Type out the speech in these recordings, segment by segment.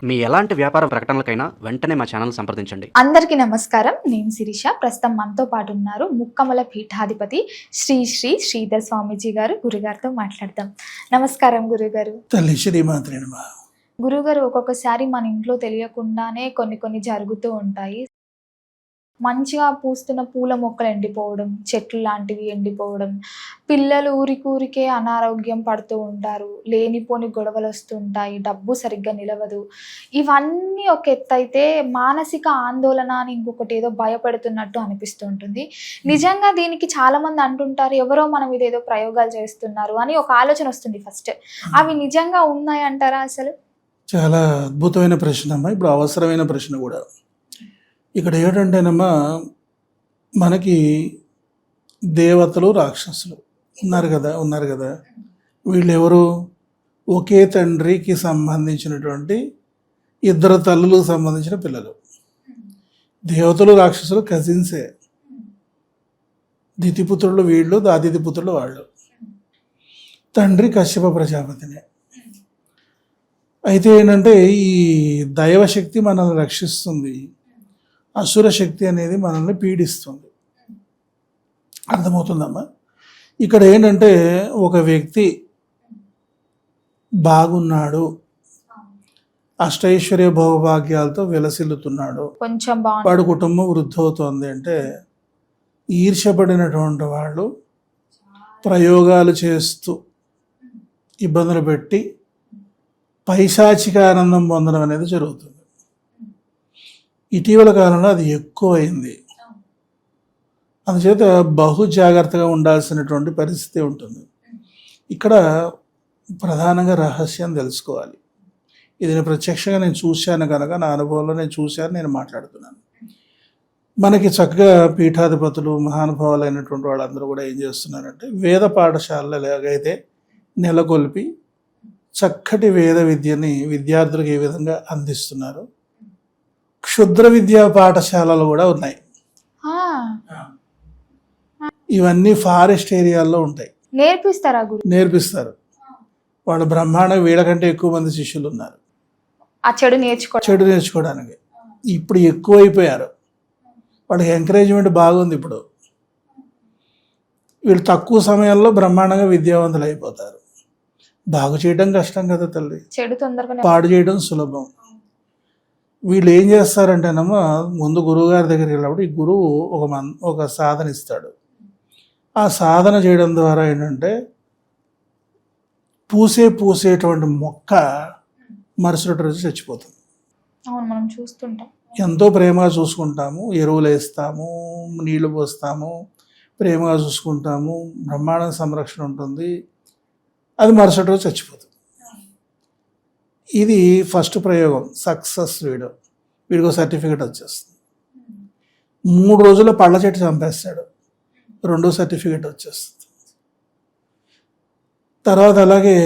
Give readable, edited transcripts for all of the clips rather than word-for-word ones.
మీ ఎలాంటి వ్యాపార ప్రకటనలకైనా వెంటనే మా ఛానల్ సంప్రదించండి. అందరికీ నమస్కారం. నేను శిరీష. ప్రస్తుతం మనతో పాటు ఉన్నారు ముక్కమల పీఠాధిపతి శ్రీ శ్రీధర్ స్వామీజీ గారు. గురుగారితో మాట్లాడదాం. నమస్కారం గురుగారు. తల్లి శ్రీమాత్రే నమః. గురుగారు, ఒక్కొక్కసారి మన ఇంట్లో తెలియకుండానే కొన్ని జరుగుతూ ఉంటాయి. మంచిగా పూస్తున్న పూల మొక్కలు ఎండిపోవడం, చెట్లు లాంటివి ఎండిపోవడం, పిల్లలు ఊరికే అనారోగ్యం పడుతూ ఉంటారు, లేనిపోని గొడవలు వస్తుంటాయి, డబ్బు సరిగ్గా నిలవదు. ఇవన్నీ ఒక ఎత్తైతే మానసిక ఆందోళన అని ఇంకొకటి ఏదో భయపెడుతున్నట్టు అనిపిస్తూ ఉంటుంది. నిజంగా దీనికి చాలా మంది అంటుంటారు, ఎవరో మనం ఇదేదో ప్రయోగాలు చేస్తున్నారు అని ఒక ఆలోచన వస్తుంది ఫస్ట్. అవి నిజంగా ఉన్నాయంటారా అసలు? చాలా అద్భుతమైన ప్రశ్న అమ్మా. ఇప్పుడు అవసరమైన ప్రశ్న కూడా. ఇక్కడ ఏంటంటేనమ్మా, మనకి దేవతలు రాక్షసులు ఉన్నారు కదా. వీళ్ళెవరు? ఒకే తండ్రికి సంబంధించినటువంటి ఇద్దరు తల్లులకు సంబంధించిన పిల్లలు. దేవతలు రాక్షసులు కజిన్సే. దితిపుత్రులు వీళ్ళు, దాదితిపుత్రులు వాళ్ళు. తండ్రి కశ్యప ప్రజాపతినే. అయితే ఏంటంటే, ఈ దైవశక్తి మనల్ని రక్షిస్తుంది, అసుర శక్తి అనేది మనల్ని పీడిస్తుంది. అర్థమవుతుందమ్మా? ఇక్కడ ఏంటంటే, ఒక వ్యక్తి బాగున్నాడు, అష్టైశ్వర్య భోగభాగ్యాలతో విలసిల్లుతున్నాడు, వాడు కుటుంబం వృద్ధి అవుతుంది అంటే, ఈర్ష్యపడినటువంటి వాళ్ళు ప్రయోగాలు చేస్తూ ఇబ్బందులు పెట్టి పైశాచిక ఆనందం పొందడం అనేది జరుగుతుంది. ఇటీవల కాలంలో అది ఎక్కువైంది. అందుచేత బహు జాగ్రత్తగా ఉండాల్సినటువంటి పరిస్థితి ఉంటుంది. ఇక్కడ ప్రధానంగా రహస్యం తెలుసుకోవాలి. ఇది నేను ప్రత్యక్షంగా నేను చూశాను కనుక, నా అనుభవంలో నేను చూశాను, నేను మాట్లాడుతున్నాను. మనకి చక్కగా పీఠాధిపతులు, మహానుభావులు అయినటువంటి వాళ్ళందరూ కూడా ఏం చేస్తున్నారంటే, వేద పాఠశాలలో ఎలాగైతే నెలకొల్పి చక్కటి వేద విద్యని విద్యార్థులకు ఏ విధంగా అందిస్తున్నారు, క్షుద్ర విద్యా పాఠశాలలు కూడా ఉన్నాయి. ఇవన్నీ ఫారెస్ట్ ఏరియాల్లో ఉంటాయి. నేర్పిస్తారు. వాళ్ళు బ్రహ్మాండంగా వీళ్ళకంటే ఎక్కువ మంది శిష్యులు ఉన్నారు ఆ చెడు నేర్చుకోవడానికి. ఇప్పుడు ఎక్కువైపోయారు. వాళ్ళకి ఎంకరేజ్మెంట్ బాగుంది. ఇప్పుడు వీళ్ళు తక్కువ సమయంలో బ్రహ్మాండంగా విద్యావంతులు అయిపోతారు. బాగు చేయడం కష్టం కదా తల్లి, పాడు చేయడం సులభం. వీళ్ళు ఏం చేస్తారంటేనమ్మా, ముందు గురువు గారి దగ్గరికి వెళ్ళినప్పుడు ఈ గురువు ఒక సాధన ఇస్తాడు. ఆ సాధన చేయడం ద్వారా ఏంటంటే, పూసేటువంటి మొక్క మరుసటి రోజు చచ్చిపోతుంది. మనం చూస్తుంటాం. ఎంతో ప్రేమగా చూసుకుంటాము, ఎరువులు వేస్తాము, నీళ్లు పోస్తాము, ప్రేమగా చూసుకుంటాము, బ్రహ్మాండ సంరక్షణ ఉంటుంది. అది మరుసటి రోజు చచ్చిపోతుంది. ఇది ఫస్ట్ ప్రయోగం, సక్సెస్. వీడికి సర్టిఫికేట్ వచ్చేస్తుంది. 3 రోజుల్లో పళ్ళ చెట్టు చంపేస్తాడు, 2వ సర్టిఫికేట్ వచ్చేస్తుంది. తర్వాత అలాగే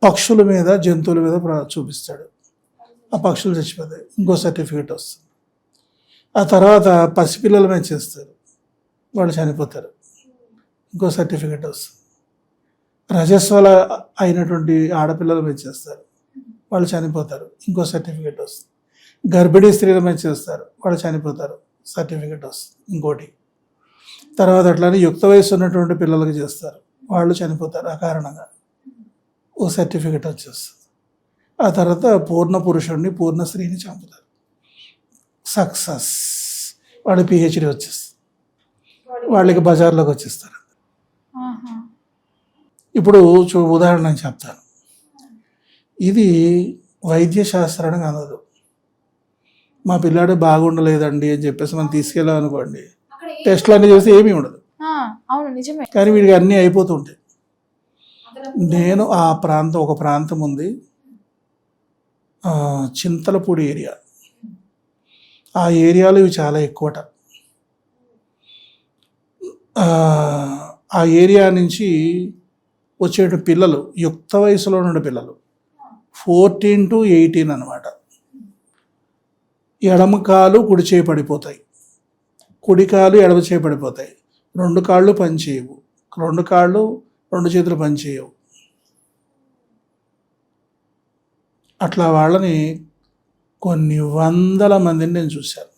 పక్షుల మీద, జంతువుల మీద చూపిస్తాడు, ఆ పక్షులు చచ్చిపోతాయి, ఇంకో సర్టిఫికేట్ వస్తుంది. ఆ తర్వాత పసిపిల్లల మీద చేస్తారు, వాళ్ళు చనిపోతారు, ఇంకో సర్టిఫికేట్ వస్తుంది. రజస్వల అయినటువంటి ఆడపిల్లల మీద చేస్తారు, వాళ్ళు చనిపోతారు, ఇంకో సర్టిఫికేట్ వస్తుంది. గర్భిణీ స్త్రీల మీద చేస్తారు, వాళ్ళు చనిపోతారు, సర్టిఫికేట్ వస్తుంది, ఇంకోటి. తర్వాత అట్లానే యుక్త వయసు ఉన్నటువంటి పిల్లలకి చేస్తారు, వాళ్ళు చనిపోతారు అకారణంగా, ఓ సర్టిఫికేట్ వచ్చేస్తుంది. ఆ తర్వాత పూర్ణ పురుషుడిని, పూర్ణ స్త్రీని చంపుతారు, సక్సెస్. వాళ్ళు పిహెచ్డి వచ్చేస్తుంది, వాళ్ళకి బజార్లోకి వచ్చేస్తారు. ఇప్పుడు ఉదాహరణ నేను చెప్తాను. ఇది వైద్య శాస్త్రానికి అనదు. మా పిల్లాడు బాగుండలేదండి అని చెప్పేసి మనం తీసుకెళ్ళాం అనుకోండి, టెస్ట్లు అన్నీ చేస్తే ఏమీ ఉండదు. కానీ వీడికి అన్నీ అయిపోతుంటాయి. నేను ఒక ప్రాంతం ఉంది, చింతలపూడి ఏరియా. ఆ ఏరియాలో ఇవి చాలా ఎక్కువట. ఆ ఏరియా నుంచి వచ్చే పిల్లలు, యుక్త వయసులో ఉన్న పిల్లలు 14 to 18 అనమాట. ఎడమ కాలు కుడి చేయి పడిపోతాయి, కుడి కాలు ఎడమ చేయి పడిపోతాయి, 2 కాళ్ళు పనిచేయవు, 2 కాళ్ళు 2 చేతులు పనిచేయవు. అట్లా వాళ్ళని కొన్ని వందల మందిని నేను చూశాను.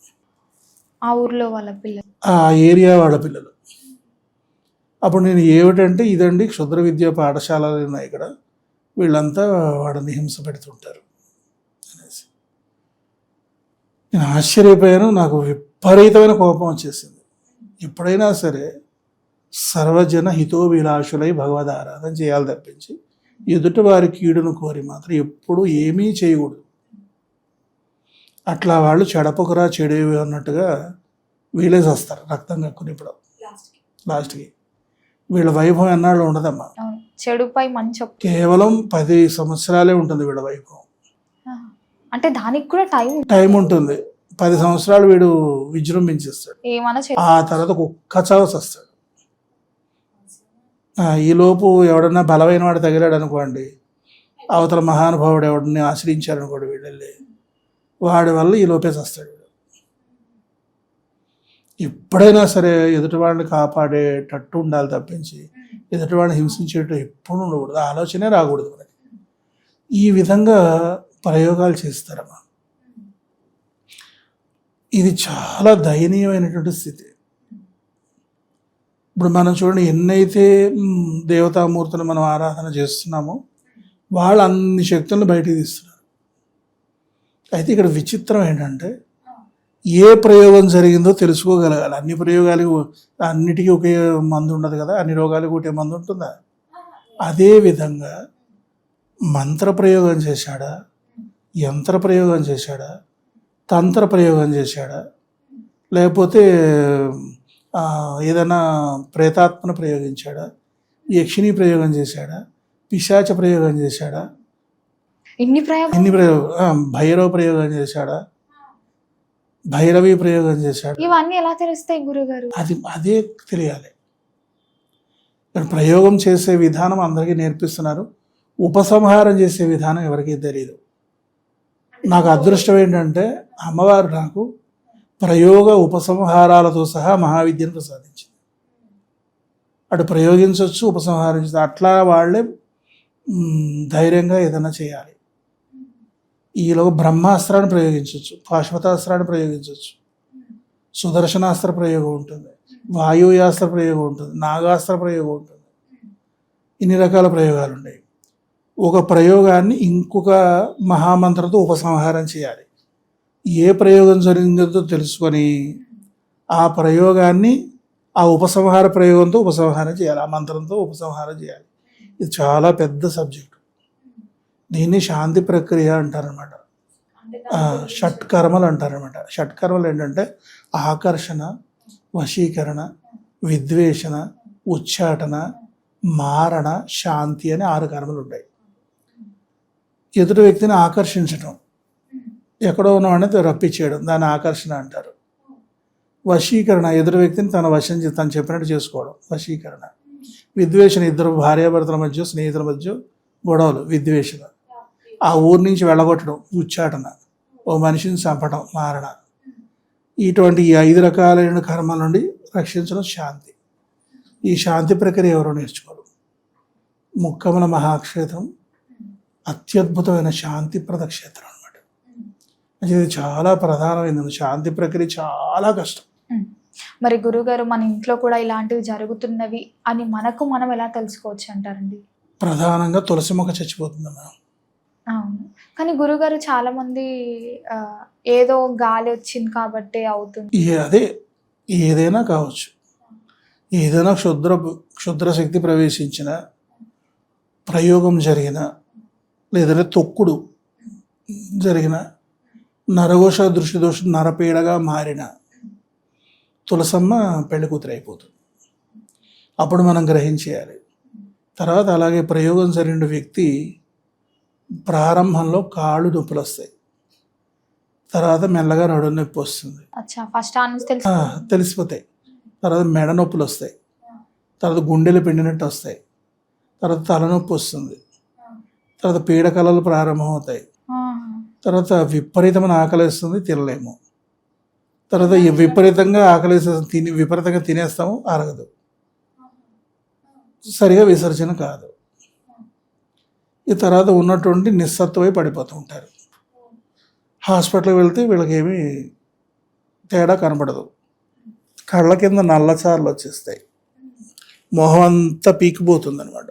ఆ ఊర్లో వాళ్ళ పిల్లలు. ఆ ఏరియా వాళ్ళ పిల్లలు. అప్పుడు నేను ఏమిటంటే ఇదండి క్షుద్ర విద్యా పాఠశాలలు ఉన్నాయి ఇక్కడ, వీళ్ళంతా వాడిని హింస పెడుతుంటారు అనేసి. నేను ఆశ్చర్యపోయాను. నాకు విపరీతమైన కోపం వచ్చేసింది. ఎప్పుడైనా సరే సర్వజన హితోభిలాషులై భగవద్ ఆరాధన చేయాలి తప్పించి ఎదుటి వారి కీడును కోరి మాత్రం ఎప్పుడు ఏమీ చేయకూడదు. అట్లా వాళ్ళు చెడపకురా చెడేవి అన్నట్టుగా వీళ్ళే వస్తారు రక్తం కక్కుని. ఇప్పుడు లాస్ట్కి వీళ్ళ వైభవం ఎన్నాళ్ళు ఉండదమ్మా. అవును. చెడుపై మంచి కేవలం 10 సంవత్సరాలే ఉంటుంది వీళ్ళ వైభవం. అంటే దానికి కూడా టైం ఉంటుంది. 10 సంవత్సరాలు వీడు విజృంభించేస్తాడు. ఏమైనా ఆ తర్వాత ఒక్క చావు వస్తాడు. ఈలోపు ఎవడన్నా బలమైన వాడు తగిలాడు అనుకోండి, అవతల మహానుభావుడు ఎవడిని ఆశ్రయించాడు అనుకోండి, వీళ్ళెళ్ళి వాడి వల్ల ఈ లోపే వస్తాడు. ఎప్పుడైనా సరే ఎదుటివాడిని కాపాడేటట్టు ఉండాలి తప్పించి ఎదుటివాడిని హింసించేటట్టు ఎప్పుడు ఉండకూడదు. ఆలోచనే రాకూడదు మనకి. ఈ విధంగా ప్రయోగాలు చేస్తారమ్మా. ఇది చాలా దయనీయమైనటువంటి స్థితి. ఇప్పుడు మనం చూడండి, ఎన్నైతే దేవతామూర్తులు మనం ఆరాధన చేస్తున్నామో వాళ్ళు అన్ని శక్తులను బయటికి తీస్తున్నారు. అయితే ఇక్కడ విచిత్రం ఏంటంటే ఏ ప్రయోగం జరిగిందో తెలుసుకోగలగాలి. అన్ని ప్రయోగాలకు అన్నిటికీ ఒకే మందు ఉండదు కదా, అన్ని రోగాలకు ఒకటే మందు ఉంటుందా? అదేవిధంగా మంత్ర ప్రయోగం చేశాడా, యంత్ర ప్రయోగం చేశాడా, తంత్ర ప్రయోగం చేశాడా, లేకపోతే ఏదైనా ప్రేతాత్మను ప్రయోగించాడా, యక్షిణి ప్రయోగం చేశాడా, పిశాచ ప్రయోగం చేశాడా, ఎన్ని ప్రయోగం భైరవ ప్రయోగం చేశాడా, భైరవి ప్రయోగం చేశాడు. ఇవన్నీ ఎలా తెలుస్తాయి గురుగారు? అదే తెలియాలి. ప్రయోగం చేసే విధానం అందరికీ నేర్పిస్తున్నారు, ఉపసంహారం చేసే విధానం ఎవరికీ తెలియదు. నాకు అదృష్టం ఏంటంటే అమ్మవారు నాకు ప్రయోగ ఉపసంహారాలతో సహా మహావిద్యను ప్రసాదించింది. అటు ప్రయోగించవచ్చు, ఉపసంహరించవచ్చు. అట్లా వాళ్ళే ధైర్యంగా ఏదైనా చేయాలి. ఈలో బ్రహ్మాస్త్రాన్ని ప్రయోగించవచ్చు, పాశుపతాస్త్రాన్ని ప్రయోగించవచ్చు, సుదర్శనాస్త్ర ప్రయోగం ఉంటుంది, వాయుయాస్త్ర ప్రయోగం ఉంటుంది, నాగాస్త్ర ప్రయోగం ఉంటుంది. ఇన్ని రకాల ప్రయోగాలు ఉన్నాయి. ఒక ప్రయోగాన్ని ఇంకొక మహామంత్రంతో ఉపసంహారం చేయాలి. ఏ ప్రయోగం జరిగిందో తెలుసుకొని ఆ ప్రయోగాన్ని ఆ ఉపసంహార ప్రయోగంతో ఉపసంహారం చేయాలి, ఆ మంత్రంతో ఉపసంహారం చేయాలి. ఇది చాలా పెద్ద సబ్జెక్టు. దీన్ని శాంతి ప్రక్రియ అంటారనమాట. షట్కర్మలు అంటారనమాట. షట్కర్మలు ఏంటంటే ఆకర్షణ, వశీకరణ, విద్వేషణ, ఉచ్చాటన, మారణ, శాంతి అని 6 కర్మలు ఉంటాయి. ఎదుటి వ్యక్తిని ఆకర్షించడం, ఎక్కడో ఉన్నవాడిని రప్పించేయడం, దాన్ని ఆకర్షణ అంటారు. వశీకరణ, ఎదుటి వ్యక్తిని తన వశం తను చెప్పినట్టు చేసుకోవడం, వశీకరణ. విద్వేషణ, ఇద్దరు భార్యాభర్తల మధ్య, స్నేహితుల మధ్య గొడవలు, విద్వేషణ. ఆ ఊరి నుంచి వెళ్ళగొట్టడం, ఉచ్చాటన. ఓ మనిషిని చంపడం, మారణ. ఇటువంటి ఈ 5 రకాలైన కర్మల నుండి రక్షించడం శాంతి. ఈ శాంతి ప్రక్రియ ఎవరో నేర్చుకోరు. ముక్కమల మహాక్షేత్రం అత్యద్భుతమైన శాంతిప్రద క్షేత్రం అనమాట. ఇది చాలా ప్రధానమైనది. శాంతి ప్రక్రియ చాలా కష్టం. మరి గురుగారు, మన ఇంట్లో కూడా ఇలాంటివి జరుగుతున్నవి అని మనకు మనం ఎలా తెలుసుకోవచ్చు అంటారండి? ప్రధానంగా తులసి మొక్క చచ్చిపోతుందమ్మా. అవును. కానీ గురుగారు చాలా మంది ఏదో గాలి వచ్చింది కాబట్టి అవుతుంది. అదే ఏదైనా కావచ్చు. ఏదైనా క్షుద్ర శక్తి ప్రవేశించిన, ప్రయోగం జరిగిన, లేదంటే తొక్కుడు జరిగిన, నరఘోష దృష్టి దోషం నరపీడగా మారిన తులసమ్మ పెళ్లి కూతురు అయిపోతుంది. అప్పుడు మనం గ్రహించేయాలి. తర్వాత అలాగే ప్రయోగం జరిగిన వ్యక్తి ప్రారంభంలో కాళ్ళు నొప్పులు వస్తాయి, తర్వాత మెల్లగా నడుము నొప్పి వస్తుంది, తెలిసిపోతాయి. తర్వాత మెడ నొప్పులు వస్తాయి, తర్వాత గుండెలు పిండినట్టు వస్తాయి, తర్వాత తలనొప్పి వస్తుంది, తర్వాత పీడకలలు ప్రారంభమవుతాయి, తర్వాత విపరీతమైన ఆకలిస్తుంది, తినలేము, తర్వాత విపరీతంగా ఆకలిస్తుంది, విపరీతంగా తినేస్తాము, అరగదు, సరిగా విసర్జన కాదు. ఈ తర్వాత ఉన్నటువంటి నిస్సత్వమై పడిపోతూ ఉంటారు. హాస్పిటల్కి వెళ్తే వీళ్ళకేమీ తేడా కనపడదు. కళ్ళ కింద నల్లచారులు వచ్చేస్తాయి, మొహం అంతా పీకిపోతుంది అనమాట,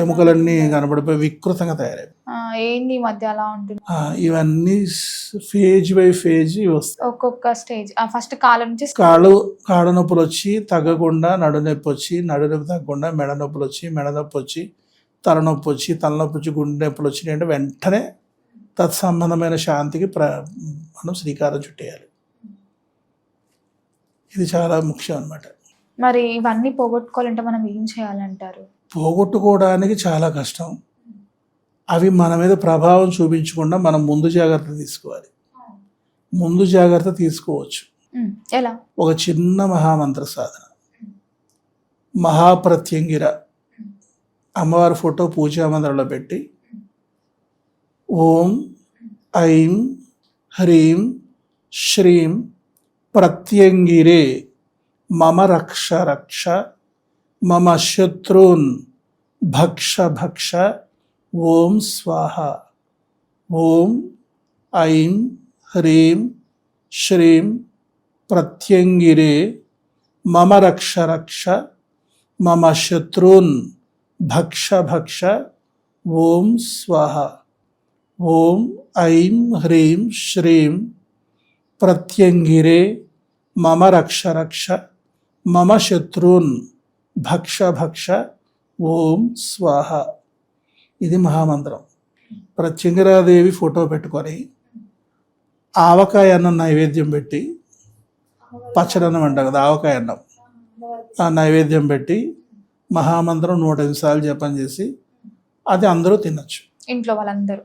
ఎముకలన్నీ కనబడిపోయి వికృతంగా తయారై ఏంటి ఈ మధ్య అలా ఉంటుంది? ఇవన్నీ ఫేజ్ బై ఫేజ్ వస్తాయి. ఒక్కొక్క స్టేజ్ ఫస్ట్ కాళ్ళ నుంచి కాళ్ళ నొప్పులు వచ్చి తగ్గకుండా నడునొప్పి వచ్చి, నడునొప్పి తగ్గకుండా మెడ నొప్పులు వచ్చి, మెడ నొప్పి వచ్చి, తలనొప్పి వచ్చి, తలనొప్పి వచ్చి, గుండె నొప్పులు వచ్చినాయి అంటే వెంటనే తత్సంబంధమైన శాంతికి మనం శ్రీకారం చుట్టేయాలి. ఇది చాలా ముఖ్యం అన్నమాట. మరి ఇవన్నీ పోగొట్టుకోవాలంటే మనం ఏం చేయాలంటారు? పోగొట్టుకోవడానికి చాలా కష్టం. అవి మన మీద ప్రభావం చూపించకుండా మనం ముందు జాగ్రత్త తీసుకోవాలి. ముందు జాగ్రత్త తీసుకోవచ్చు. ఎలా? ఒక చిన్న మహామంత్ర సాధన, మహాప్రత్యంగిర అమ్మవారి ఫోటో పూజా మందిరంలో పెట్టి ఓం ఐం హ్రీం శ్రీం ప్రత్యంగిరే మమ రక్ష రక్ష మమ శత్రూన్ భక్ష భక్ష ఓం స్వాహ. ఓం ఐం హ్రీం శ్రీం ప్రత్యంగిరే మమ రక్ష రక్ష మమ శత్రూన్ భక్ష భక్ష ఓం స్వాహ. ఓం ఐం హ్రీం శ్రీం ప్రత్యంగిరే మమ రక్ష రక్ష మమ శత్రూన్ భక్ష భక్ష ఓం స్వాహ. ఇది మహామంత్రం. ప్రత్యంగిరాదేవి ఫోటో పెట్టుకొని ఆవకాయ అన్నం నైవేద్యం పెట్టి, పచ్చడన్నం అంటాం కదా ఆవకాయ అన్నం, ఆ నైవేద్యం పెట్టి మహామంత్రం 108 సార్లు జపం చేసి అది అందరూ తినచ్చు, ఇంట్లో వాళ్ళందరూ.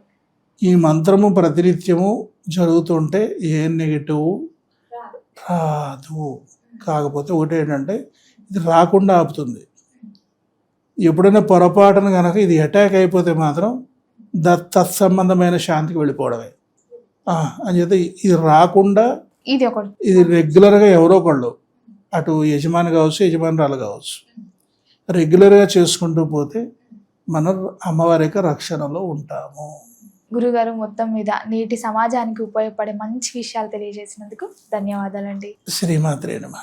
ఈ మంత్రము ప్రతినిత్యము జరుగుతుంటే ఏ నెగిటివ్ రాదు. కాకపోతే ఒకటి ఏంటంటే ఇది రాకుండా ఆపుతుంది. ఎప్పుడైనా పొరపాటున కనుక ఇది అటాక్ అయిపోతే మాత్రం తత్సంబంధమైన శాంతికి వెళ్ళిపోవడమే. అంచేత ఇది రాకుండా ఇది రెగ్యులర్గా ఎవరో ఒకళ్ళు, అటు యజమాని కావచ్చు, యజమానురాలు కావచ్చు, రెగ్యులర్గా చేసుకుంటూ పోతే మనం అమ్మవారి యొక్క రక్షణలో ఉంటాము. గురుగారు, మొత్తం మీద నేటి సమాజానికి ఉపయోగపడే మంచి విషయాలు తెలియజేసినందుకు ధన్యవాదాలండి. శ్రీమాత్రే నమః.